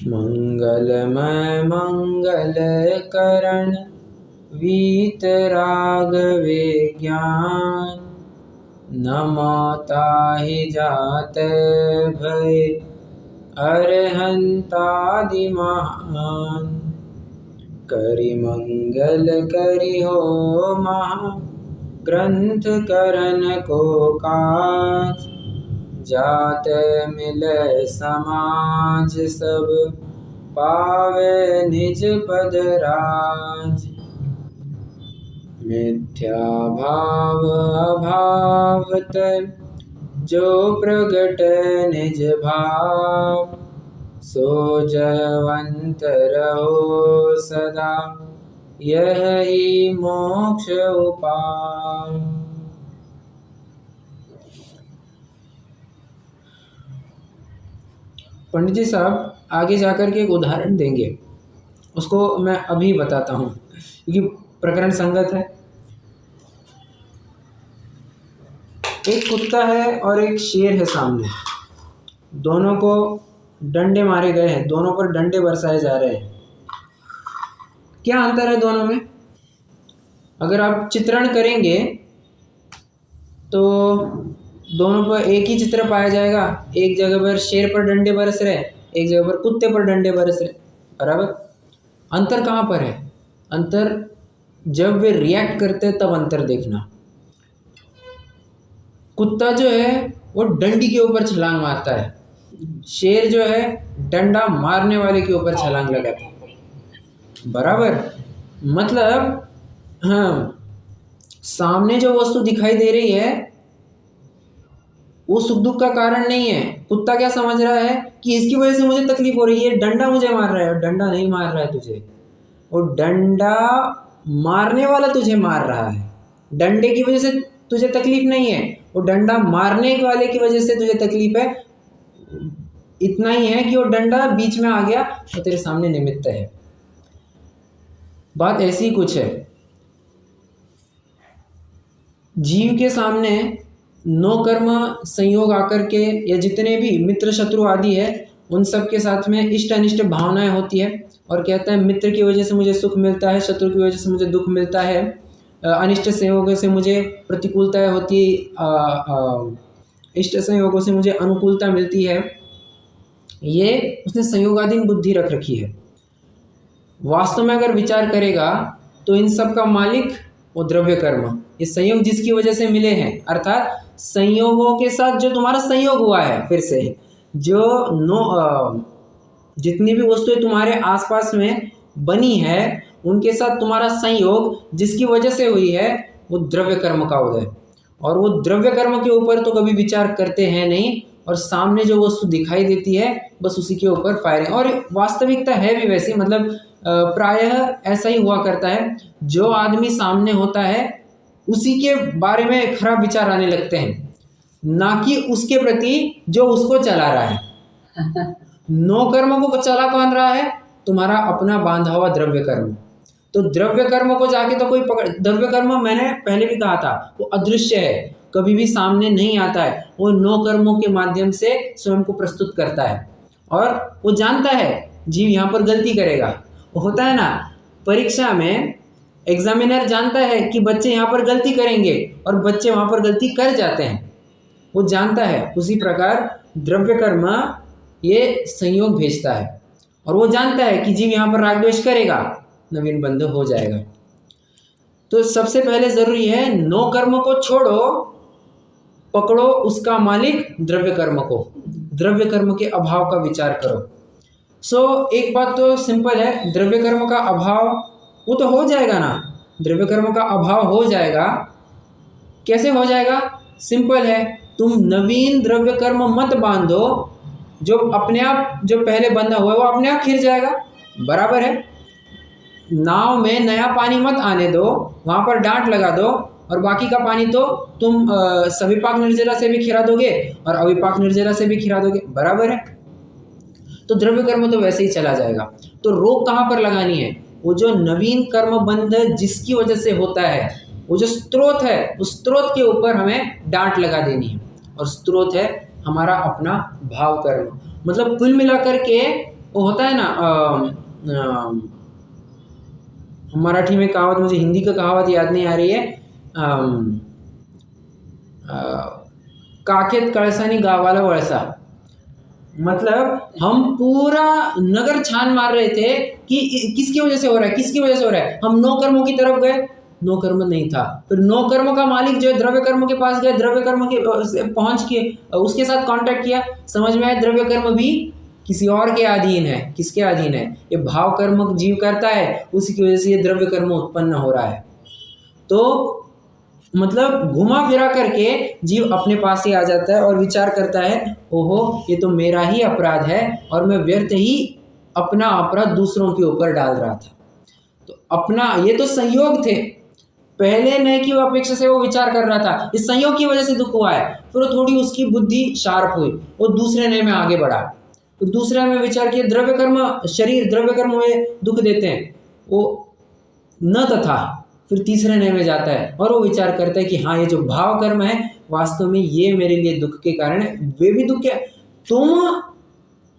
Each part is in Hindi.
मंगलमय मंगल करण वीतराग विज्ञान। नमो ताहि जात भय अरहंतादि महान। करि मंगल करि हो महा ग्रंथ करन को काज। जात मिलै समाज सब पावे निज पद राज। मिथ्या भाव अभाव तै जो प्रगट निज भाव। सो जयवंत रहो सदा यही मोक्ष उपाय। पंडित जी साहब आगे जाकर के एक उदाहरण देंगे, उसको मैं अभी बताता हूँ क्योंकि प्रकरण संगत है। एक कुत्ता है और एक शेर है सामने, दोनों को डंडे मारे गए हैं, दोनों पर डंडे बरसाए जा रहे हैं। क्या अंतर है दोनों में? अगर आप चित्रण करेंगे तो दोनों पर एक ही चित्र पाया जाएगा। एक जगह पर शेर पर डंडे बरस रहे, एक जगह पर कुत्ते पर डंडे बरस रहे, बराबर। अंतर कहाँ पर है? अंतर जब वे रिएक्ट करते हैं तब अंतर देखना। कुत्ता जो है वो डंडी के ऊपर छलांग मारता है, शेर जो है डंडा मारने वाले के ऊपर छलांग लगाता है, बराबर। मतलब हाँ, सामने जो वस्तु दिखाई दे रही है वो सुख दुख का कारण नहीं है। कुत्ता क्या समझ रहा है कि इसकी वजह से मुझे तकलीफ हो रही है, डंडा मुझे मार रहा है, और डंडा नहीं मार रहा है तुझे, वो डंडा मारने वाला तुझे मार रहा है। डंडे की वजह से तुझे तकलीफ नहीं है, वो डंडा मारने वाले की वजह से तुझे तकलीफ है। इतना ही है कि वो डंडा बीच में आ गया तो तेरे सामने निमित्त है। बात ऐसी कुछ है, जीव के सामने नो कर्म संयोग आकर के या जितने भी मित्र शत्रु आदि है उन सब के साथ में इष्ट अनिष्ट भावनाएं होती है, और कहता है मित्र की वजह से मुझे सुख मिलता है, शत्रु की वजह से मुझे दुख मिलता है, अनिष्ट संयोगों से मुझे प्रतिकूलताएं होती है, इष्ट संयोगों से मुझे अनुकूलता मिलती है। ये उसने संयोगाधीन बुद्धि रख रखी है। वास्तव में अगर विचार करेगा तो इन सब का मालिक वो द्रव्य कर्म, ये संयोग जिसकी वजह से मिले हैं, अर्थात संयोगों के साथ जो तुम्हारा संयोग हुआ है, फिर से जो जितनी भी वस्तुएं तुम्हारे आसपास में बनी है उनके साथ तुम्हारा संयोग जिसकी वजह से हुई है वो द्रव्य कर्म का उदय। और वो द्रव्य कर्म के ऊपर तो कभी विचार करते हैं नहीं, और सामने जो वस्तु दिखाई देती है बस उसी के ऊपर फायरिंग। और वास्तविकता है भी वैसी, मतलब प्रायः ऐसा ही हुआ करता है। जो आदमी सामने होता है उसी के बारे में खराब विचार आने लगते हैं, ना कि उसके प्रति जो उसको चला रहा है। नो कर्म को चला कौन रहा है? तुम्हारा अपना बांधा हुआ द्रव्य कर्म। तो द्रव्य कर्म को जाके तो कोई पकड़, द्रव्य कर्म मैंने पहले भी कहा था वो अदृश्य है, कभी भी सामने नहीं आता है। वो नो कर्मों के माध्यम से स्वयं को प्रस्तुत करता है, और वो जानता है जीव यहाँ पर गलती करेगा। वो होता है ना परीक्षा में, एग्जामिनर जानता है कि बच्चे यहाँ पर गलती करेंगे और बच्चे वहाँ पर गलती कर जाते हैं, वो जानता है। उसी प्रकार द्रव्य कर्म ये संयोग भेजता है, और वो जानता है कि जीव यहाँ पर राग द्वेष करेगा, नवीन बंध हो जाएगा। तो सबसे पहले जरूरी है नो कर्म को छोड़ो, पकड़ो उसका मालिक द्रव्य कर्म को, द्रव्य कर्म के अभाव का विचार करो। एक बात तो सिंपल है, द्रव्य कर्म का अभाव वो तो हो जाएगा ना, द्रव्य कर्म का अभाव हो जाएगा। कैसे हो जाएगा? सिंपल है, तुम नवीन द्रव्य कर्म मत बांधो, जो अपने आप जो पहले बंधा हुआ है वो अपने आप खिर जाएगा, बराबर है। नाव में नया पानी मत आने दो, वहाँ पर डांट लगा दो, और बाकी का पानी तो तुम सविपाक निर्जला से भी खिरा दोगे और अविपाक निर्जला से भी खिरा दोगे, बराबर है। तो द्रव्य कर्म तो वैसे ही चला जाएगा। तो रोक कहाँ पर लगानी है? वो जो नवीन कर्म बंध जिसकी वजह से होता है, वो जो स्रोत है, उस स्रोत के ऊपर हमें डांट लगा देनी है, और स्रोत है हमारा अपना भाव कर्म। मतलब कुल मिलाकर के वो होता है ना मराठी में कहावत, मुझे हिंदी का कहावत याद नहीं आ रही है, काकेत कळसानी गावाला वळसा। मतलब हम पूरा नगर छान मार रहे थे कि किसकी वजह से हो रहा है, किसकी वजह से हो रहा है। हम नौ कर्मों की तरफ गए, नौ कर्म नहीं था। फिर नौ कर्मों का मालिक जो है द्रव्य कर्म के पास गए, द्रव्य कर्म के पहुंच के उसके साथ कांटेक्ट किया, समझ में आया द्रव्य कर्म भी किसी और के अधीन है। किसके अधीन है? ये भाव कर्म जीव करता है, उसी की वजह से ये द्रव्य कर्म उत्पन्न हो रहा है। तो मतलब घुमा फिरा करके जीव अपने पास ही आ जाता है और विचार करता है, ओहो ये तो मेरा ही अपराध है और मैं व्यर्थ ही अपना अपराध दूसरों के ऊपर डाल रहा था। तो अपना ये तो संयोग थे, पहले नए की अपेक्षा से वो विचार कर रहा था, इस संयोग की वजह से दुख हुआ है। फिर वो थोड़ी उसकी बुद्धि शार्प हुई, वो दूसरे नए में आगे बढ़ा। तो दूसरे में विचार किया, द्रव्य कर्म शरीर द्रव्य कर्म में दुख देते हैं, वो न तथा। फिर तीसरे नए में जाता है और वो विचार करता है कि हाँ ये जो भाव कर्म है वास्तव में ये मेरे लिए दुख के कारण है। वे भी दुख है, तुम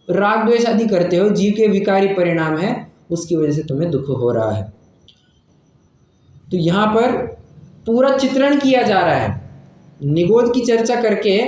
राग द्वेष आदि करते हो, जीव के विकारी परिणाम है, उसकी वजह से तुम्हें दुख हो रहा है। तो यहाँ पर पूरा चित्रण किया जा रहा है। निगोद की चर्चा करके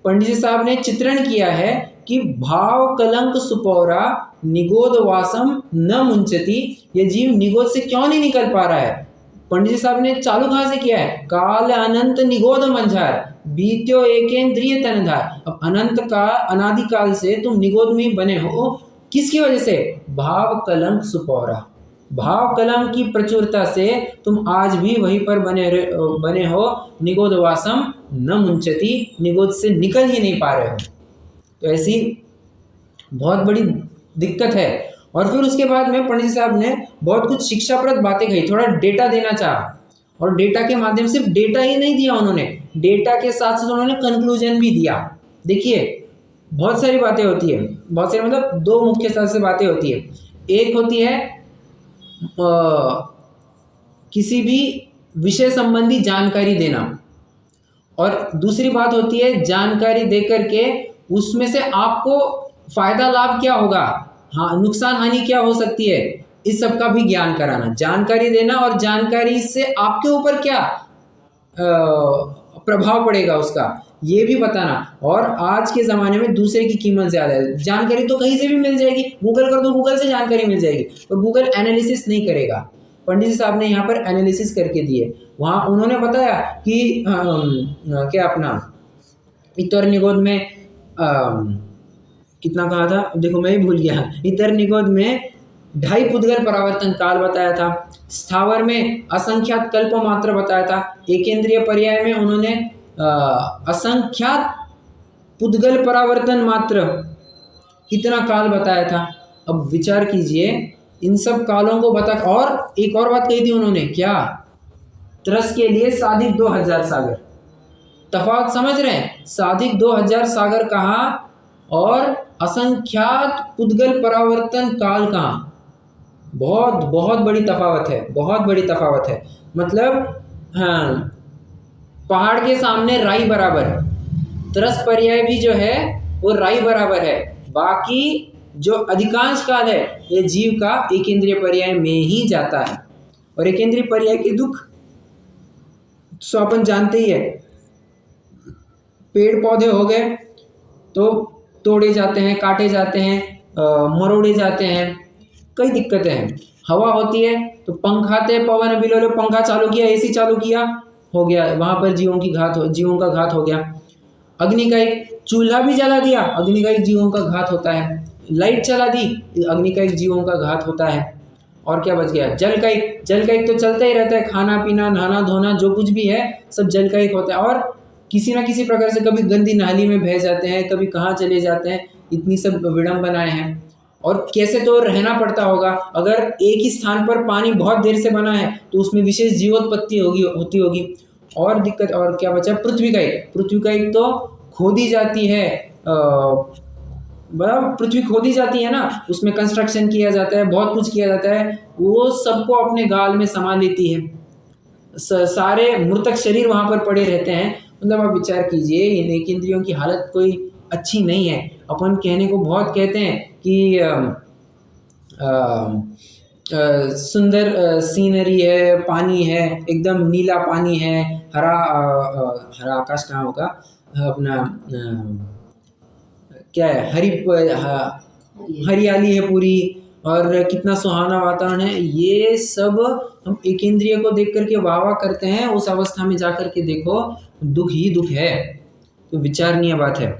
पंडित जी साहब ने चित्रण किया है कि भाव कलंक सुपौरा निगोद वासम न मुंचती, ये जीव निगोद से क्यों नहीं निकल पा रहा है। पंडित जी साहब ने चालू कहाँ से किया है? काल अनंत निगोद मंझार बीत्यो एकेंद्रिय तनधार। अब अनंत का अनादिकाल से तुम निगोद में बने हो, किसकी वजह से? भाव कलंक सुपौरा, भाव कलम की प्रचुरता से तुम आज भी वहीं पर बने हो। निगोद वासम न मुंचती, निगोद से निकल ही नहीं पा रहे हो। तो ऐसी बहुत बड़ी दिक्कत है। और फिर उसके बाद में पंडित साहब ने बहुत कुछ शिक्षाप्रद बातें कही, थोड़ा डेटा देना चाहा, और डेटा के माध्यम से डेटा ही नहीं दिया उन्होंने, डेटा के साथ साथ उन्होंने कंक्लूजन भी दिया। देखिए बहुत सारी बातें होती है, बहुत सारी मतलब दो मुख्य तरह से बातें होती है। एक होती है किसी भी विषय संबंधी जानकारी देना, और दूसरी बात होती है जानकारी दे करके उसमें से आपको फायदा लाभ क्या होगा, हाँ नुकसान हानि क्या हो सकती है, इस सब का भी ज्ञान कराना। जानकारी देना और जानकारी से आपके ऊपर क्या प्रभाव पड़ेगा उसका, ये भी बताना। और आज के ज़माने में दूसरे की कीमत ज़्यादा है, जानकारी तो कहीं से भी मिल जाएगी, गूगल कर दो गूगल से जानकारी मिल जाएगी, और गूगल एनालिसिस नहीं करेगा। पंडित जी साहब ने यहाँ पर एनालिसिस करके दिए, वहाँ उन्होंने बताया कि क्या अपना इतर निगोद में कितना कहा था, देखो मैं ही भूल गया। इतर निगोद में 2.5 पुद्गल परावर्तन काल बताया था, स्थावर में असंख्यात कल्प मात्र बताया था, एकेंद्रीय पर्याय में उन्होंने असंख्यात पुद्गल परावर्तन मात्र इतना काल बताया था। अब विचार कीजिए इन सब कालों को बता, और एक और बात कही थी उन्होंने, क्या? त्रस के लिए साधिक 2000 सागर। तफावत समझ रहे हैं? साधिक 2000 सागर कहाँ और असंख्यात पुद्गल परावर्तन काल कहाँ। बहुत बहुत बड़ी तफावत है, बहुत बड़ी तफावत है। मतलब हाँ, पहाड़ के सामने राई बराबर है, त्रस पर्याय भी जो है वो राई बराबर है। बाकी जो अधिकांश काल है ये जीव का एकेंद्रीय पर्याय में ही जाता है। और एकेंद्रीय पर्याय के दुख तो अपन जानते ही है, पेड़ पौधे हो गए तो तोड़े जाते हैं, काटे जाते हैं, मरोड़े जाते हैं, कई दिक्कतें हैं। हवा होती है तो पंखाते पवन बिलोले, पंखा चालू किया, एसी चालू किया, हो गया वहाँ पर जीवों का घात हो गया। अग्नि का एक चूल्हा भी जला दिया, अग्नि का एक जीवों का घात होता है। लाइट चला दी, अग्नि का एक जीवों का घात होता है। और क्या बच गया? जल का एक तो चलता ही रहता है, खाना पीना नहाना धोना जो कुछ भी है सब जल का एक होता है। और किसी ना किसी प्रकार से कभी गंदी नाली में बह जाते हैं, कभी कहाँ चले जाते हैं, इतनी सब विडंबनाएं हैं। और कैसे तो रहना पड़ता होगा, अगर एक ही स्थान पर पानी बहुत देर से बना है तो उसमें विशेष जीवोत्पत्ति होती होगी। और दिक्कत और क्या बचा? पृथ्वी का एक तो खोदी जाती है, बराबर पृथ्वी खोदी जाती है ना, उसमें कंस्ट्रक्शन किया जाता है, बहुत कुछ किया जाता है, वो सबको अपने गाल में समा लेती है। सारे मृतक शरीर वहाँ पर पड़े रहते हैं। मतलब आप विचार कीजिए इन एक इंद्रियों की हालत कोई अच्छी नहीं है। अपन कहने को बहुत कहते हैं कि सुंदर सीनरी है, पानी है, एकदम नीला पानी है, हरा हरा आकाश कहाँ होगा, अपना क्या है, हरियाली है पूरी, और कितना सुहाना वातावरण है। ये सब हम एक इंद्रिय को देख करके वाह वाह करते हैं, उस अवस्था में जा करके देखो दुख ही दुख है। तो विचारणीय बात है।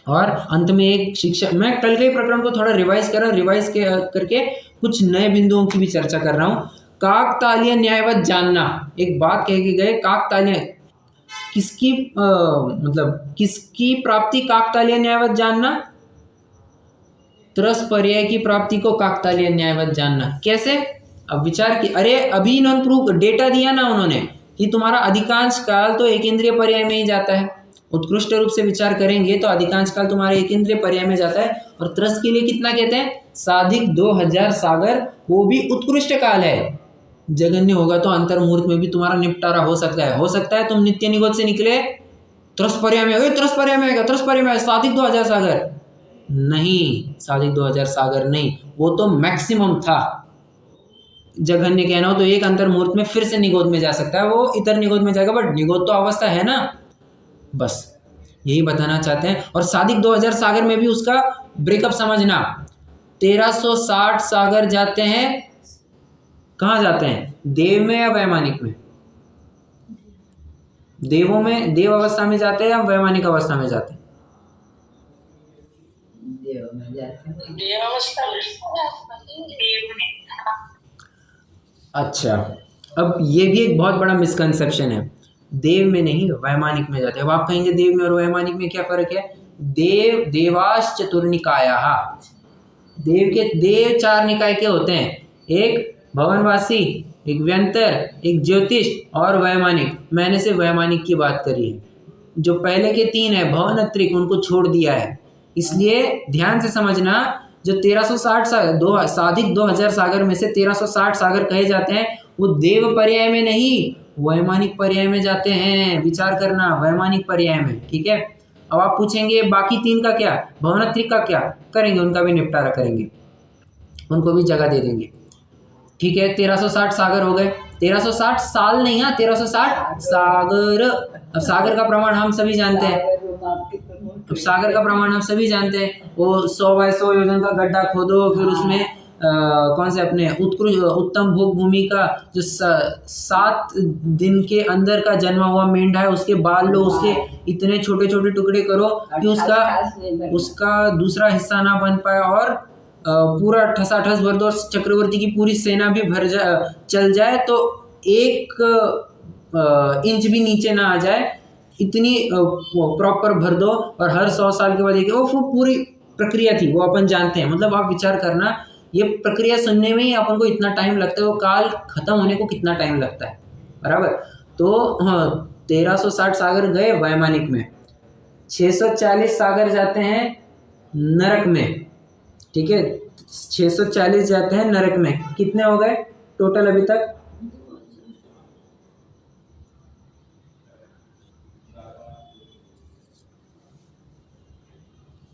और अंत में एक शिक्षा, मैं कल के प्रकरण को थोड़ा रिवाइज कर रहा हूँ, करके कुछ नए बिंदुओं की भी चर्चा कर रहा हूँ। काकतालीय न्यायवत जानना, एक बात कह के गए, काकतालीय किसकी मतलब किसकी प्राप्ति काकतालीय न्यायवत जानना? त्रस पर्याय की प्राप्ति को काकतालीय न्यायवत जानना। कैसे? अब विचार की, अरे अभी इन्होंने प्रूफ डेटा दिया ना उन्होंने कि तुम्हारा अधिकांश काल तो एक इंद्रिय पर्याय में ही जाता है। उत्कृष्ट रूप से विचार करेंगे तो अधिकांश काल तुम्हारे एक इंद्रिय पर्याय में जाता है। और त्रस के लिए कितना कहते हैं? साधिक 2000 सागर, वो भी उत्कृष्ट काल है। जगन्य होगा तो अंतर्मुहूर्त में भी तुम्हारा निपटारा हो सकता है। हो सकता है तुम नित्य निगोद से निकले त्रस पर्याय में, त्रस पर्याय में आएगा, त्रस पर्याय में साधिक 2000 सागर नहीं, साधिक 2000 सागर नहीं, वो तो मैक्सिमम था। जघन्य कहना हो तो एक अंतर्मुहूर्त में फिर से निगोद में जा सकता है, वो इतर निगोद में जाएगा, बट निगोद तो अवस्था है ना। बस यही बताना चाहते हैं। और साधिक 2000 सागर में भी उसका ब्रेकअप समझना। 1360 सागर जाते हैं, कहाँ जाते हैं? देव में या वैमानिक में? देवों में, देव अवस्था में जाते हैं या वैमानिक अवस्था में जाते हैं? अच्छा, अब ये भी एक बहुत बड़ा मिसकंसेप्शन है। देव में नहीं, वैमानिक में जाते हैं। अब आप कहेंगे देव में और वैमानिक में क्या फर्क है? देव देवाश चतुर्निकाया, देव 4 निकाय के होते हैं, एक भवनवासी, एक व्यंतर, एक ज्योतिष और वैमानिक। मैंने से वैमानिक की बात करी है। जो पहले के 3 है भवनत्रिक, उनको छोड़ दिया है। इसलिए ध्यान से समझना, जो 1360 साधिक 2000 सागर में से 1360 सागर कहे जाते हैं, वो देव पर्याय में नहीं, वैमानिक पर्याय में जाते हैं। विचार करना, वैमानिक पर्याय में, ठीक है। अब आप पूछेंगे बाकी 3 का क्या, भवनत्रिक का क्या करेंगे? उनका भी निपटारा करेंगे, उनको भी जगह दे देंगे, ठीक है। 1360 सागर हो गए। 1360 साल नहीं, हाँ 1360 सागर। अब सागर का प्रमाण हम सभी जानते हैं, अब सागर का प्रमाण हम सभी जानते हैं, वो 100 बाय 100 योजन का गड्ढा खोदो, फिर उसमें कौन से अपने उत्तम भोग भूमि का जो 7 दिन के अंदर का जन्मा हुआ मेंढा है, उसके बाल लो, उसके इतने छोटे छोटे टुकड़े करो कि उसका दूसरा हिस्सा ना बन पाए, और पूरा ठसाठस भर दो, और चक्रवर्ती की पूरी सेना भी चल जाए तो 1 इंच भी नीचे ना आ जाए, इतनी प्रॉपर भर दो। और हर 100 साल के बाद एक, वो पूरी प्रक्रिया थी, वो अपन जानते हैं। मतलब आप विचार करना, ये प्रक्रिया सुनने में ही अपन को इतना टाइम लगता है, वो काल खत्म होने को कितना टाइम लगता है, बराबर। तो हाँ, 1360 सागर गए वैमानिक में, 640 सागर जाते हैं नरक में, ठीक है। 640 जाते हैं नरक में। कितने हो गए टोटल अभी तक?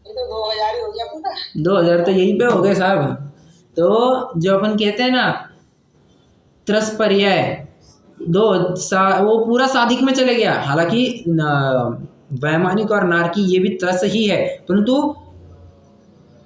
तो 2000 ही हो गया पूरा। 2000 तो यहीं पे हो गए साहब। तो जो अपन कहते हैं ना त्रस पर्याय, वो पूरा साधिक में चले गया। हालांकि वैमानिक और नारकी ये भी त्रस ही है, परंतु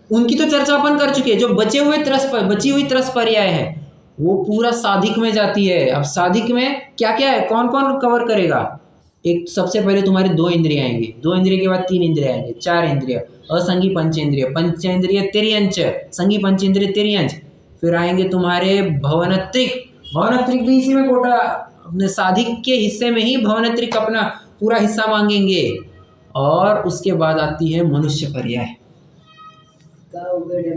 उनकी तो चर्चा अपन कर चुके हैं। जो बची हुई त्रस पर्याय है वो पूरा साधिक में जाती है। अब साधिक में क्या क्या है, कौन कौन कवर करेगा? एक सबसे पहले तुम्हारे 2 इंद्रिय आएंगे, 2 इंद्रिय के बाद 3 इंद्रिय आएंगे, 4 इंद्रिय, असंगी पंचेंद्रिय तिर्यंच, संगी पंचेंद्रिय तिर्यंच। फिर आएंगे तुम्हारे भवनत्रिक भी इसी में कोटा, अपने साधिक के हिस्से में ही भवनत्रिक अपना पूरा हिस्सा मांगेंगे। और उसके बाद आती है मनुष्य पर्याय।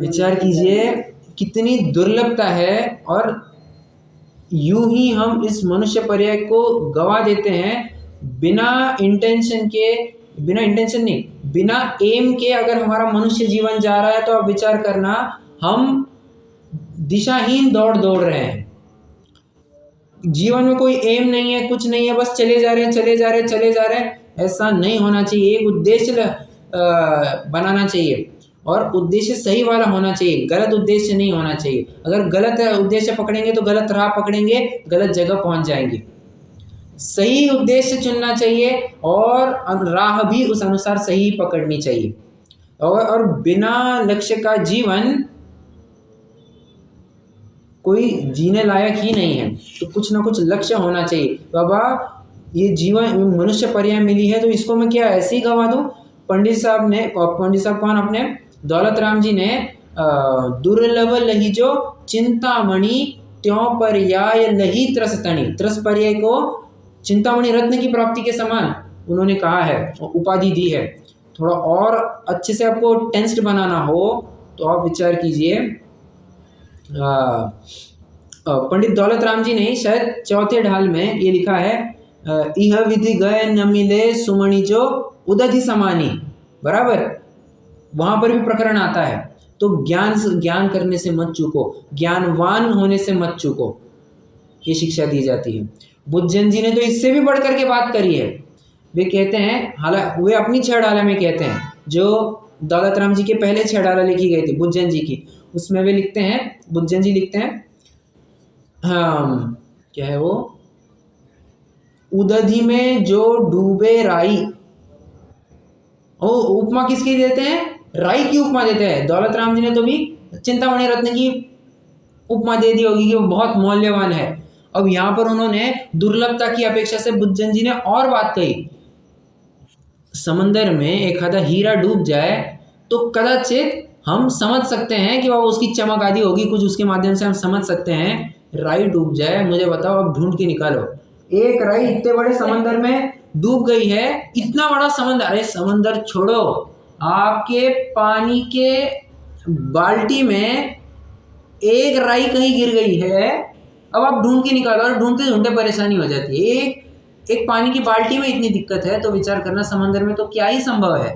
विचार कीजिए कितनी दुर्लभता है, और यूं ही हम इस मनुष्य पर्याय को गवा देते हैं बिना इंटेंशन नहीं, बिना एम के। अगर हमारा मनुष्य जीवन जा रहा है तो आप विचार करना, हम दिशाहीन दौड़ रहे हैं। जीवन में कोई एम नहीं है, कुछ नहीं है, बस चले जा रहे हैं। ऐसा नहीं होना चाहिए, एक उद्देश्य बनाना चाहिए। और उद्देश्य सही वाला होना चाहिए, गलत उद्देश्य नहीं होना चाहिए। अगर गलत उद्देश्य पकड़ेंगे तो गलत राह पकड़ेंगे, गलत जगह पहुंच जाएंगे। सही उद्देश्य चुनना चाहिए और राह भी उस अनुसार सही पकड़नी चाहिए। और बिना लक्ष्य का जीवन कोई जीने लायक ही नहीं है। तो कुछ ना कुछ लक्ष्य होना चाहिए। बाबा ये जीवन मनुष्य पर्याय मिली है तो इसको मैं क्या ऐसे ही गंवा दूं? पंडित साहब कौन? अपने दौलत राम जी ने दुर्लभ लहिजो चिंतामणि त्यों पर्याय लही त्रस तणी, त्रस पर्याय को चिंतामणि रत्न की प्राप्ति के समान उन्होंने कहा है, उपाधि दी है। थोड़ा और अच्छे से आपको टेंस्ड बनाना हो तो आप विचार कीजिए, पंडित दौलत राम जी ने शायद चौथे ढाल में ये लिखा है, इह विधि गए न मिले सुमणि जो उदधि समानी, बराबर। वहां पर भी प्रकरण आता है। तो ज्ञान करने से मत चूको, ज्ञानवान होने से मत चूको, ये शिक्षा दी जाती है। बुद्धजन जी ने तो इससे भी बढ़ करके बात करी है। वे कहते हैं, हालांकि वे अपनी 6 डाला में कहते हैं, जो दौलत राम जी के पहले 6 डाला लिखी गई थी बुद्धजन जी की, उसमें वे लिखते हैं, बुद्धजन जी लिखते हैं, क्या है वो, उदधि में जो डूबे राई। ओ, उपमा किसकी देते हैं? राई की उपमा देते हैं। दौलत राम जी ने तो भी चिंतामणि रत्न की उपमा दे दी होगी कि वो बहुत मूल्यवान है। अब यहां पर उन्होंने दुर्लभता की अपेक्षा से बुद्धजन जी ने और बात कही, समंदर में एक आधा हीरा डूब जाए तो कदाचित हम समझ सकते हैं कि वह उसकी चमक आदि होगी कुछ, उसके माध्यम से हम समझ सकते हैं। राई डूब जाए, मुझे बताओ, अब ढूंढ के निकालो, एक राई इतने बड़े समंदर में डूब गई है, इतना बड़ा समंदर, अरे समंदर छोड़ो, आपके पानी के बाल्टी में एक राई कहीं गिर गई है, अब आप ढूंढ के निकालो, और ढूंढते ढूंढते परेशानी हो जाती है। एक पानी की बाल्टी में इतनी दिक्कत है तो विचार करना समंदर में तो क्या ही संभव है।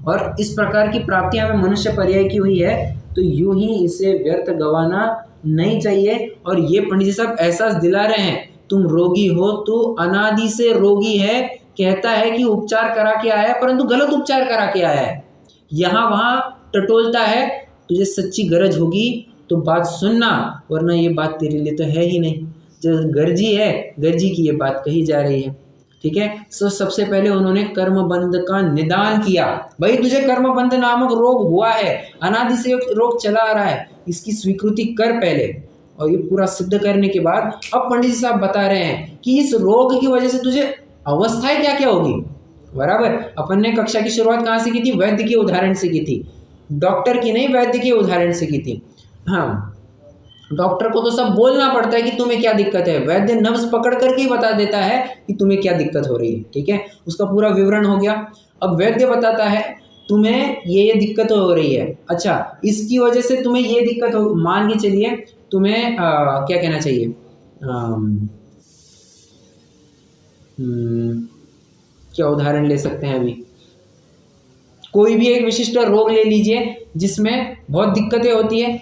और इस प्रकार की प्राप्तियां हमें मनुष्य पर्याय की हुई है, तो यूं ही इसे व्यर्थ गंवाना नहीं चाहिए। और ये पंडित जी साहब एहसास दिला रहे हैं, तुम रोगी हो, तू अनादि से रोगी है, कहता है कि उपचार करा के आया है, परंतु गलत उपचार करा के आया है, यहाँ वहाँ टटोलता है। तुझे सच्ची गरज होगी तो बात सुनना, वरना ये बात तेरे लिए तो है ही नहीं। जो गर्जी है, गर्जी की ये बात कही जा रही है, ठीक है। सो सबसे पहले उन्होंने कर्मबंध का निदान किया। भाई तुझे कर्मबंध नामक रोग हुआ है, अनादि से रोग चला आ रहा है, इसकी स्वीकृति कर पहले। और ये पूरा सिद्ध करने के बाद अब पंडित जी साहब बता रहे हैं कि इस रोग की वजह से तुझे अवस्थाएं क्या क्या होगी, बराबर। अपन ने कक्षा की शुरुआत कहाँ से की थी? वैद्य के उदाहरण से की थी, डॉक्टर की नहीं, वैद्य के उदाहरण से की थी। हाँ, डॉक्टर को तो सब बोलना पड़ता है कि तुम्हें क्या दिक्कत है, वैद्य नब्ज पकड़ करके ही बता देता है कि तुम्हें क्या दिक्कत हो रही है, ठीक है, उसका पूरा विवरण हो गया। अब वैद्य बताता है तुम्हें ये दिक्कत हो रही है, अच्छा इसकी वजह से तुम्हें ये दिक्कत हो, मान के चलिए तुम्हें क्या कहना चाहिए, क्या उदाहरण ले सकते हैं, अभी कोई भी एक विशिष्ट रोग ले लीजिए जिसमें बहुत दिक्कतें होती है।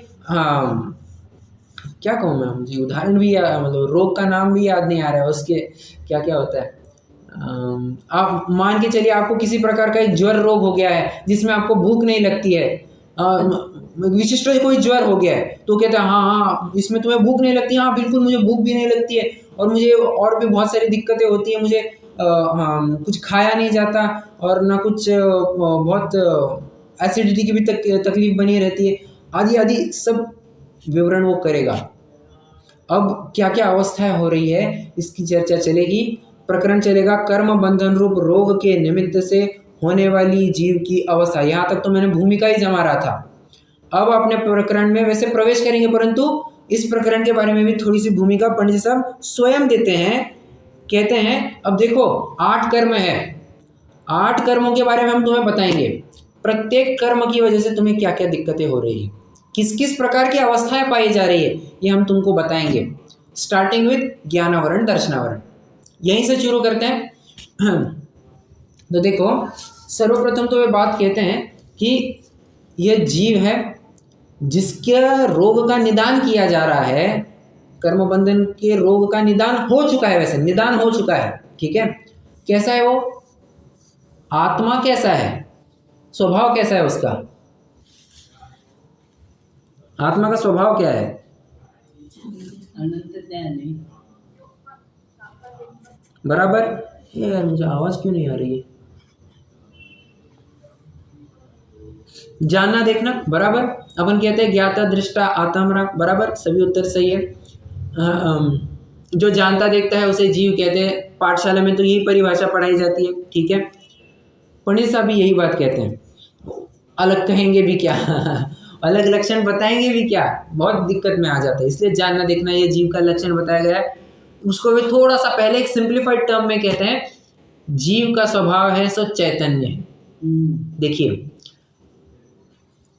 क्या कहूँ मैं, मुझे उदाहरण भी मतलब रोग का नाम भी याद नहीं आ रहा है, उसके क्या क्या होता है। आप मान के चलिए आपको किसी प्रकार का एक ज्वर रोग हो गया है जिसमें आपको भूख नहीं लगती है, विशिष्ट कोई ज्वर हो गया है, तो कहते हैं हाँ हाँ इसमें तुम्हें भूख नहीं लगती, हाँ बिल्कुल मुझे भूख भी नहीं लगती है, और मुझे और भी बहुत सारी दिक्कतें होती है, मुझे कुछ खाया नहीं जाता, और ना कुछ बहुत एसिडिटी की भी तकलीफ बनी रहती है, आदि आदि सब विवरण वो करेगा। अब क्या क्या अवस्थाएं हो रही है इसकी चर्चा चलेगी, प्रकरण चलेगा कर्म बंधन रूप रोग के निमित्त से होने वाली जीव की अवस्था। यहाँ तक तो मैंने भूमिका ही जमा रहा था। अब अपने प्रकरण में वैसे प्रवेश करेंगे, परंतु इस प्रकरण के बारे में भी थोड़ी सी भूमिका पंडित जी साहब स्वयं देते हैं। कहते हैं अब देखो 8 कर्म है, 8 कर्मों के बारे में हम तुम्हें बताएंगे, प्रत्येक कर्म की वजह से तुम्हें क्या क्या दिक्कतें हो रही है, किस किस प्रकार की अवस्थाएं पाई जा रही है, ये हम तुमको बताएंगे। स्टार्टिंग विद ज्ञानावरण दर्शनावरण, यहीं से शुरू करते हैं। तो देखो सर्वप्रथम तो वे बात कहते हैं कि यह जीव है जिसके रोग का निदान किया जा रहा है, कर्मबंधन के रोग का निदान हो चुका है, वैसे निदान हो चुका है, ठीक है। कैसा है वो, आत्मा कैसा है, स्वभाव कैसा है उसका, आत्मा का स्वभाव क्या है? बराबर। ये यार मुझे आवाज क्यों नहीं आ रही है? जानना देखना, बराबर। अपन कहते हैं ज्ञाता दृष्टा आत्मा, बराबर, सभी उत्तर सही है। जो जानता देखता है उसे जीव कहते हैं, पाठशाला में तो यही परिभाषा पढ़ाई जाती है, ठीक है। पंडित साहब भी यही बात कहते हैं, अलग कहेंगे भी क्या अलग लक्षण बताएंगे भी क्या, बहुत दिक्कत में आ जाता है। इसलिए जानना देखना ये जीव का लक्षण बताया गया है। उसको भी थोड़ा सा पहले एक सिंप्लीफाइड टर्म में कहते हैं, जीव का स्वभाव है सो चैतन्य। देखिए,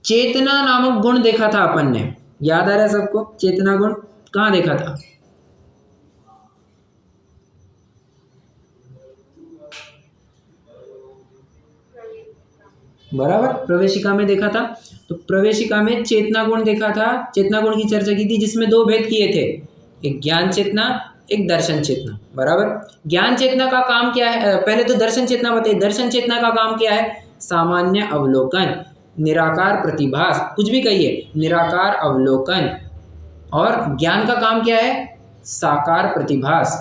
चेतना नामक गुण देखा था अपन ने, याद आ रहा है सबको? चेतना गुण कहाँ देखा था? बराबर, प्रवेशिका में देखा था। तो प्रवेशिका में चेतना गुण देखा था, चेतना गुण की चर्चा की थी, जिसमें दो भेद किए थे, एक ज्ञान चेतना, एक दर्शन चेतना। बराबर। ज्ञान चेतना का काम क्या है? पहले तो दर्शन चेतना बताइए। दर्शन चेतना का काम क्या है? सामान्य अवलोकन, निराकार प्रतिभास, कुछ भी कहिए, निराकार अवलोकन। और ज्ञान का काम क्या है? साकार प्रतिभास,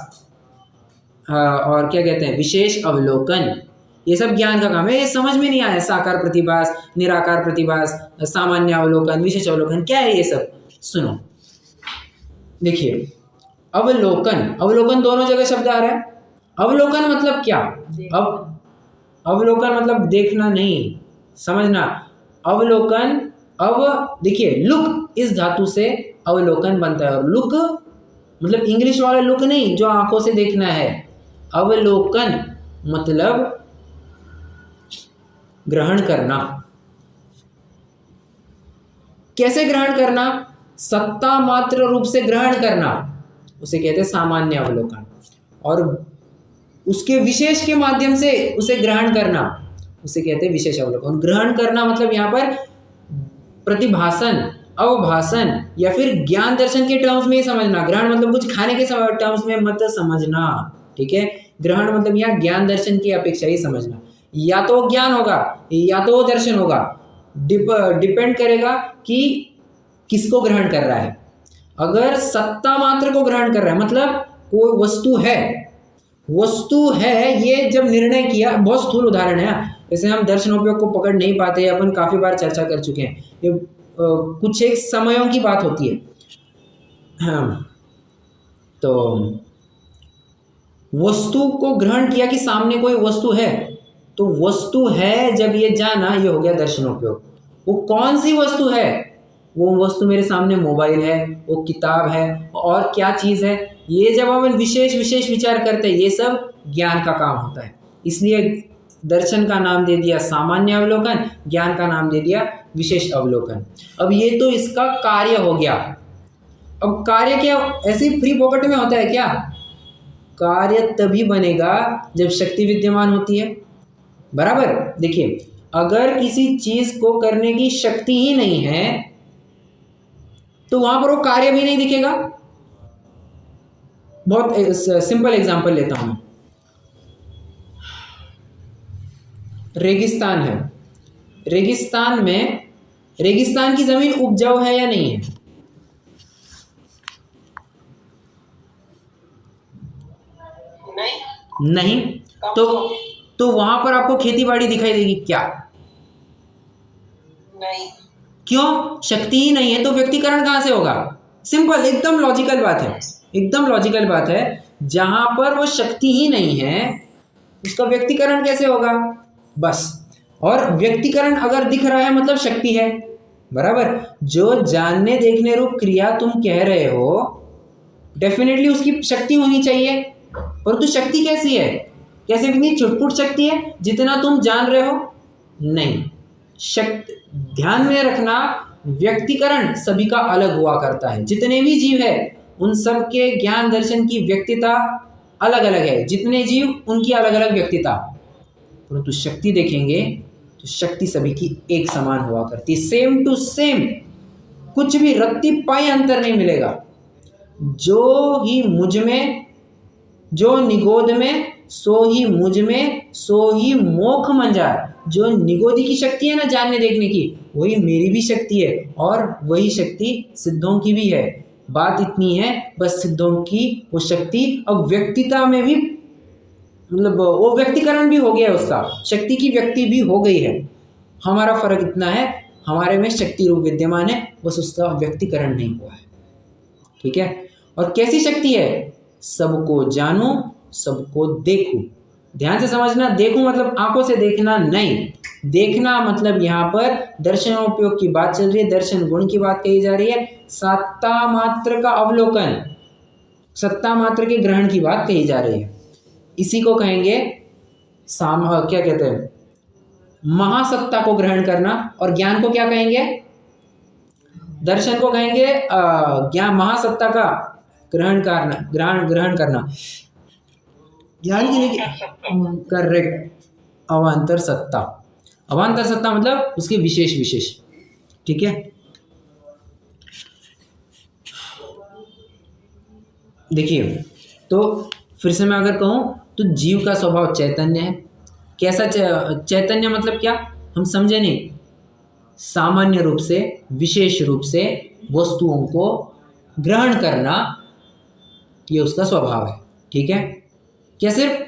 और क्या कहते हैं, विशेष अवलोकन। ये सब ज्ञान का काम है। ये समझ में नहीं आया, साकार प्रतिभास, निराकार प्रतिभास, सामान्य अवलोकन, विशेष अवलोकन, क्या है ये सब? सुनो, देखिए, अवलोकन, अवलोकन दोनों जगह शब्द आ रहा है। अवलोकन मतलब क्या? अब अवलोकन मतलब देखना नहीं, समझना। अवलोकन, अब देखिए, लुक इस धातु से अवलोकन बनता है, और लुक मतलब इंग्लिश वाला लुक नहीं जो आंखों से देखना है। अवलोकन मतलब ग्रहण करना। कैसे ग्रहण करना? सत्ता मात्र रूप से ग्रहण करना, उसे कहते हैं सामान्य अवलोकन। और उसके विशेष के माध्यम से उसे ग्रहण करना, उसे कहते हैं विशेष अवलोकन। ग्रहण करना मतलब यहाँ पर प्रतिभासन, अवभाषण या फिर ज्ञान दर्शन के टर्म्स में ही समझना। ग्रहण मतलब कुछ खाने के टर्म्स में मत समझना, ठीक है। ग्रहण मतलब यहाँ ज्ञान दर्शन की अपेक्षा ही समझना। या तो वो ज्ञान होगा या तो वो दर्शन होगा, डिपेंड करेगा कि किसको ग्रहण कर रहा है। अगर सत्ता मात्र को ग्रहण कर रहा है, मतलब कोई वस्तु है, वस्तु है, ये जब निर्णय किया, बहुत स्थूल उदाहरण है, जैसे हम दर्शनोपयोग को पकड़ नहीं पाते, अपन काफी बार चर्चा कर चुके हैं, ये कुछ एक समयों की बात होती है। हाँ, तो वस्तु को ग्रहण किया कि सामने कोई वस्तु है, तो वस्तु है जब ये जाना, ये हो गया दर्शनोपयोग। वो कौन सी वस्तु है? वो वस्तु मेरे सामने मोबाइल है, वो किताब है, और क्या चीज़ है, ये जब हम विशेष विशेष विचार करते हैं, ये सब ज्ञान का काम होता है। इसलिए दर्शन का नाम दे दिया सामान्य अवलोकन, ज्ञान का नाम दे दिया विशेष अवलोकन। अब ये तो इसका कार्य हो गया। अब कार्य क्या ऐसे फ्री पॉकेट में होता है क्या? कार्य तभी बनेगा जब शक्ति विद्यमान होती है। बराबर। देखिए, अगर किसी चीज को करने की शक्ति ही नहीं है तो वहां पर वो कार्य भी नहीं दिखेगा। बहुत सिंपल एग्जांपल लेता हूं। रेगिस्तान है, रेगिस्तान में, रेगिस्तान की जमीन उपजाऊ है या नहीं है? नहीं। तो वहां पर आपको खेती बाड़ी दिखाई देगी क्या? नहीं। क्यों? शक्ति ही नहीं है, तो व्यक्तिकरण कहां से होगा? सिंपल, एकदम लॉजिकल बात है, एकदम लॉजिकल बात है। जहां पर वो शक्ति ही नहीं है उसका व्यक्तिकरण कैसे होगा? बस। और व्यक्तिकरण अगर दिख रहा है मतलब शक्ति है। बराबर। जो जानने देखने रूप क्रिया तुम कह रहे हो, डेफिनेटली उसकी शक्ति होनी चाहिए, परंतु शक्ति कैसी है? कैसे? इतनी छुटपुट शक्ति है जितना तुम जान रहे हो? नहीं। शक्ति, ध्यान में रखना, व्यक्तिकरण सभी का अलग हुआ करता है। जितने भी जीव है उन सब के ज्ञान दर्शन की व्यक्तिता अलग अलग है। जितने जीव उनकी अलग अलग व्यक्तिता, परंतु शक्ति देखेंगे तो शक्ति सभी की एक समान हुआ करती है, सेम टू सेम, कुछ भी रत्ती पाई अंतर नहीं मिलेगा। जो ही मुझ में, जो निगोद में, सो ही मुझ में, सो ही मोख मंजार। जो निगोदी की शक्ति है ना जानने देखने की, वही मेरी भी शक्ति है और वही शक्ति सिद्धों की भी है। बात इतनी है बस सिद्धों की वो शक्ति अब व्यक्तिता में भी, मतलब वो व्यक्तिकरण भी हो गया है, उसका शक्ति की व्यक्ति भी हो गई है। हमारा फर्क इतना है, हमारे में शक्ति रूप विद्यमान है, बस उसका व्यक्तिकरण नहीं हुआ है। ठीक है। और कैसी शक्ति है? सबको जानूं, सबको देखूं। ध्यान से समझना, देखूं मतलब आंखों से देखना नहीं, देखना मतलब यहाँ पर दर्शनोपयोग की बात चल रही है, दर्शन गुण की बात कही जा रही है, सत्ता मात्र का अवलोकन, सत्ता मात्र के ग्रहण की बात कही जा रही है। इसी को कहेंगे क्या कहते हैं, महासत्ता को ग्रहण करना। और ज्ञान को क्या कहेंगे? दर्शन को कहेंगे ज्ञान, महासत्ता का ग्रहण करना। ज्ञान के लिए करेक्ट, अवांतर सत्ता। अवांतर सत्ता मतलब उसके विशेष। ठीक है। देखिए, तो फिर से मैं अगर कहूं तो जीव का स्वभाव चैतन्य है। कैसा चैतन्य मतलब क्या? हम समझे नहीं। सामान्य रूप से, विशेष रूप से वस्तुओं को ग्रहण करना, ये उसका स्वभाव है। ठीक है। क्या सिर्फ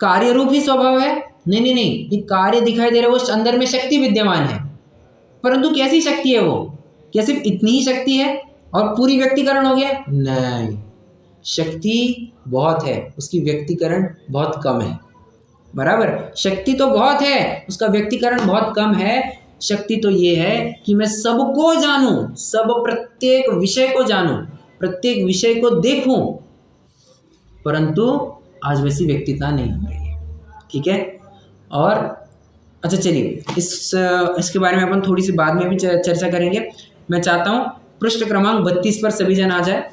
कार्य रूप ही स्वभाव है? नहीं, ये कार्य दिखाई दे रहा है, वो अंदर में शक्ति विद्यमान है, परंतु कैसी शक्ति है वो? क्या सिर्फ इतनी ही शक्ति है और पूरी व्यक्तिकरण हो गया? नहीं, शक्ति बहुत है, उसकी व्यक्तिकरण बहुत कम है। बराबर, शक्ति तो बहुत है, उसका व्यक्तिकरण बहुत कम है। शक्ति तो ये है कि मैं सबको जानूं, प्रत्येक विषय को जानूं, प्रत्येक विषय को देखूं, परंतु आज वैसी व्यक्तिता नहीं हो रही है। ठीक है। और अच्छा चलिए, इसके बारे में अपन थोड़ी सी बाद में भी चर्चा करेंगे। मैं चाहता हूं पृष्ठ क्रमांक 32 पर सभी जन आ जाए।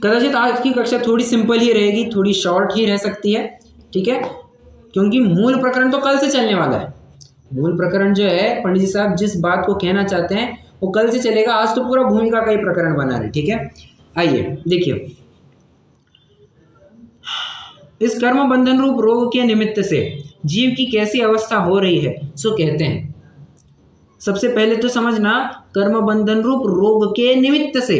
कदाचित आज की कक्षा थोड़ी सिंपल ही रहेगी, थोड़ी शॉर्ट ही रह सकती है। ठीक है, क्योंकि मूल प्रकरण तो कल से चलने वाला है। मूल प्रकरण जो है, पंडित जी साहब जिस बात को कहना चाहते हैं वो कल से चलेगा, आज तो पूरा भूमिका का ही प्रकरण बना रहे। ठीक है। आइए देखिए, इस कर्म बंधन रूप रोग के निमित्त से जीव की कैसी अवस्था हो रही है सो कहते हैं। सबसे पहले तो समझना, कर्म बंधन रूप रोग के निमित्त से,